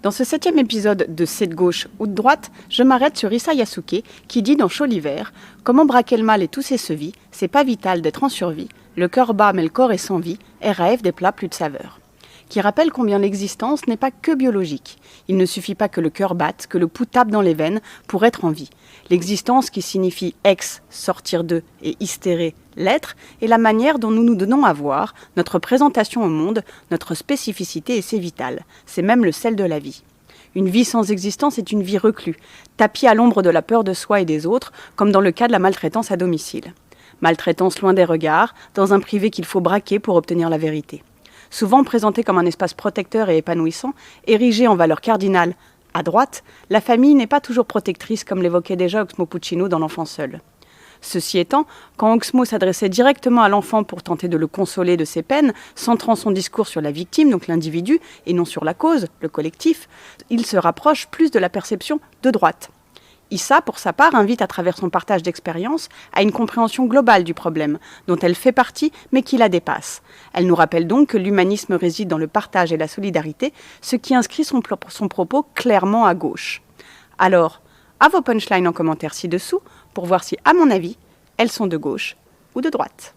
Dans ce 7e épisode de C'est de gauche ou de droite, je m'arrête sur Issa Yasuke qui dit dans Chaud l'hiver « Comment braquer le mal et tous ses sevis, c'est pas vital d'être en survie, le cœur bat mais le corps est sans vie, et rêve des plats plus de saveur » qui rappelle combien l'existence n'est pas que biologique. Il ne suffit pas que le cœur batte, que le pouls tape dans les veines pour être en vie. L'existence qui signifie ex, sortir de, et hystérer, l'être, est la manière dont nous nous donnons à voir, notre présentation au monde, notre spécificité et c'est vital. C'est même le sel de la vie. Une vie sans existence est une vie reclue, tapie à l'ombre de la peur de soi et des autres, comme dans le cas de la maltraitance à domicile. Maltraitance loin des regards, dans un privé qu'il faut braquer pour obtenir la vérité. Souvent présenté comme un espace protecteur et épanouissant, érigé en valeur cardinale à droite, la famille n'est pas toujours protectrice comme l'évoquait déjà Oxmo Puccino dans L'enfant seul. Ceci étant, quand Oxmo s'adressait directement à l'enfant pour tenter de le consoler de ses peines, centrant son discours sur la victime, donc l'individu, et non sur la cause, le collectif, il se rapproche plus de la perception de droite. Issa, pour sa part, invite à travers son partage d'expériences à une compréhension globale du problème, dont elle fait partie, mais qui la dépasse. Elle nous rappelle donc que l'humanisme réside dans le partage et la solidarité, ce qui inscrit son propos clairement à gauche. Alors, à vos punchlines en commentaire ci-dessous, pour voir si, à mon avis, elles sont de gauche ou de droite.